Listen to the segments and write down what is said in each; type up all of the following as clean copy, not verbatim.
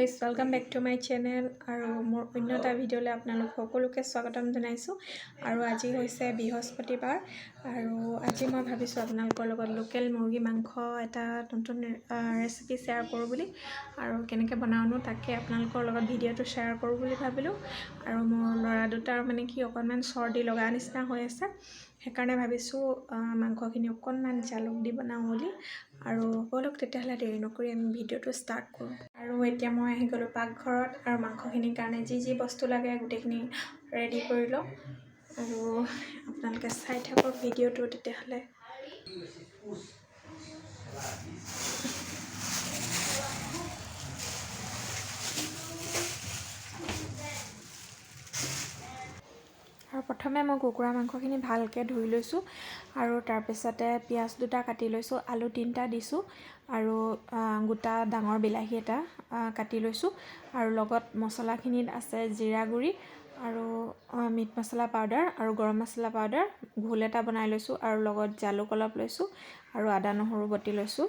Guys welcome back to my channel আৰু মোৰ অন্য এটা ভিডিঅ'লৈ আপোনালোক সকলোকে স্বাগতম জনাইছোঁ আৰু আজি হৈছে বৃহস্পতিবাৰ আৰু আজি মই ভাবিছোঁ আপোনালোকৰ লগত লোকেল মুৰ্গী মাংস এটা নতুন ৰেচিপি শ্বেয়াৰ কৰোঁ বুলি আৰু কেনেকৈ বনাওঁনো তাকে আপোনালোকৰ লগত ভিডিঅ'টো শ্বেয়াৰ কৰোঁ বুলি ভাবিলোঁ আৰু মোৰ ল'ৰা দুটাৰ মানে কি অকণমান চৰ্দি লগা নিচিনা হৈ আছে সেইকাৰণে ভাবিছোঁ মাংসখিনি অকণমান জালুক দি বনাওঁ বুলি আৰু বলক তেতিয়াহ'লে দেৰি নকৰি আমি ভিডিঅ'টো ষ্টাৰ্ট কৰোঁ আৰু এতিয়া মই আহি গ'লোঁ পাকঘৰত আৰু মাংসখিনিৰ কাৰণে যি বস্তু লাগে গোটেইখিনি ৰেডি কৰি লওঁ আৰু আপোনালোকে চাই থাকক ভিডিঅ'টো তেতিয়াহ'লে আৰু প্ৰথমে মই কুকুৰা মাংসখিনি ভালকৈ ধুই লৈছোঁ আৰু তাৰপিছতে পিঁয়াজ দুটা কাটি লৈছোঁ আলু 3টা দিছোঁ আৰু গোটা ডাঙৰ বিলাহী এটা কাটি লৈছোঁ আৰু লগত মছলাখিনিত আছে জিৰা গুড়ি আৰু মিট মছলা পাউডাৰ আৰু গৰম মছলা পাউডাৰ ঘোল এটা বনাই লৈছোঁ আৰু লগত জালুক অলপ লৈছোঁ আৰু আদা নহৰু বটি লৈছোঁ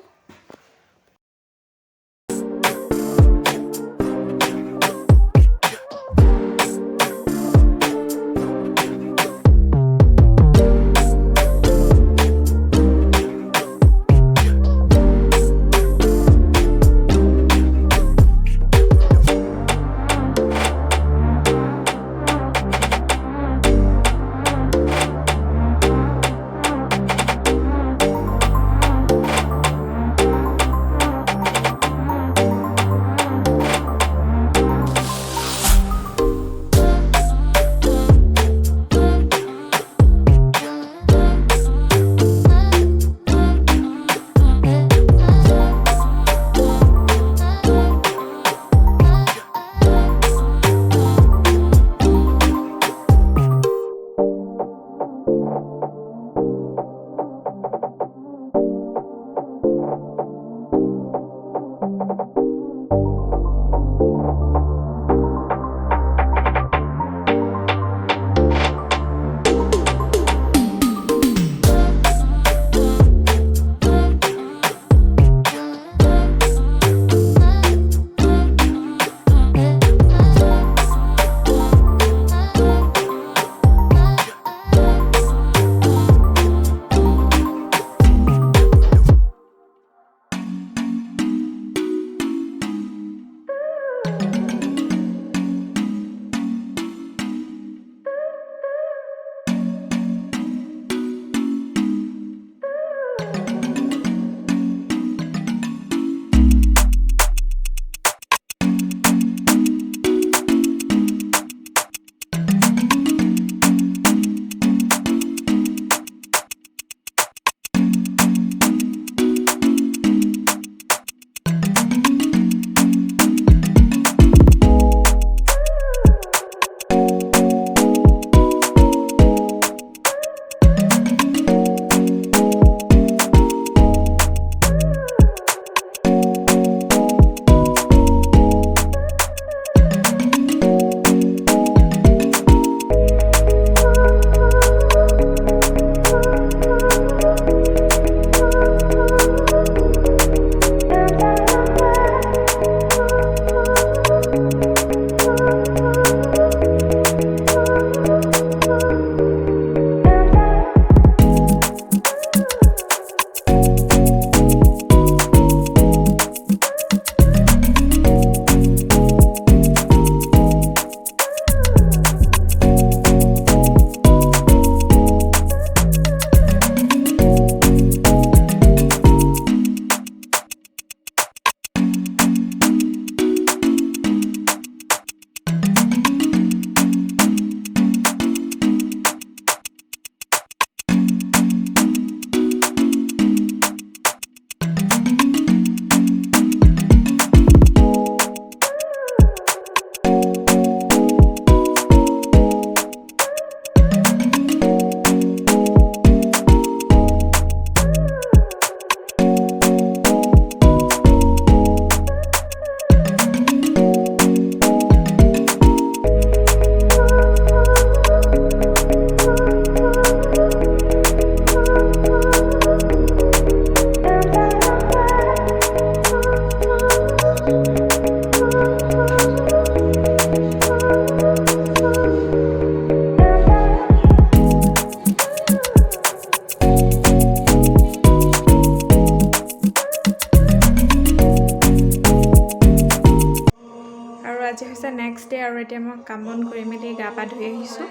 ডে আৰু এতিয়া মই কাম বন কৰি মেলি গা পা ধুই আহিছোঁ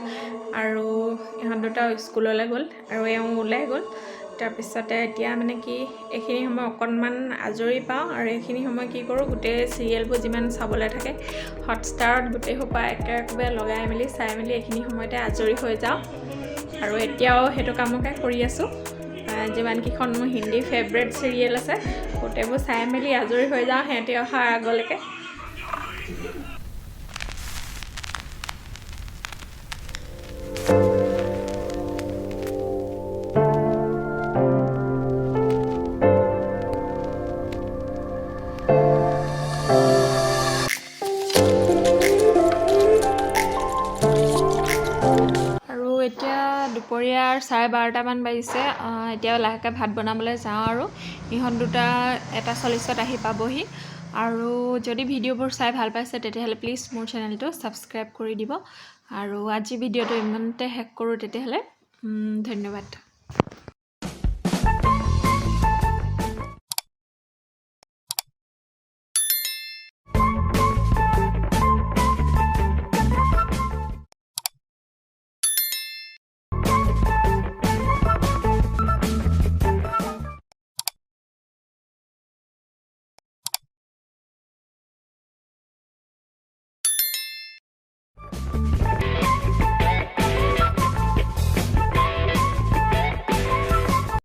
আৰু ইহঁত দুটাও স্কুললৈ গ'ল আৰু এওঁ ওলাই গ'ল। তাৰপিছতে এতিয়া মানে কি এইখিনি সময় অকণমান আজৰি পাওঁ আৰু এইখিনি সময় কি কৰোঁ গোটেই চিৰিয়েলবোৰ যিমান চাবলৈ থাকে হটষ্টাৰত গোটেই সোপা একেবাৰে লগাই মেলি চাই মেলি এইখিনি সময়তে আজৰি হৈ যাওঁ আৰু এতিয়াও সেইটো কামকে কৰি আছোঁ। যিমানকেইখন মোৰ হিন্দী ফেভৰেট চিৰিয়েল আছে গোটেইবোৰ চাই মেলি আজৰি হৈ যাওঁ সিহঁতি অহাৰ আগলৈকে। এতিয়া দুপৰীয়াৰ 12:30মান বাজিছে। এতিয়া লাহেকৈ ভাত বনাবলৈ যাওঁ আৰু ইহঁত দুটা 1:40ত আহি পাবহি। আৰু যদি ভিডিঅ'বোৰ চাই ভাল পাইছে তেতিয়াহ'লে প্লিজ মোৰ চেনেলটো ছাবস্ক্ৰাইব কৰি দিব আৰু আজি ভিডিঅ'টো ইমানতে শেষ কৰোঁ তেতিয়াহ'লে ধন্যবাদ।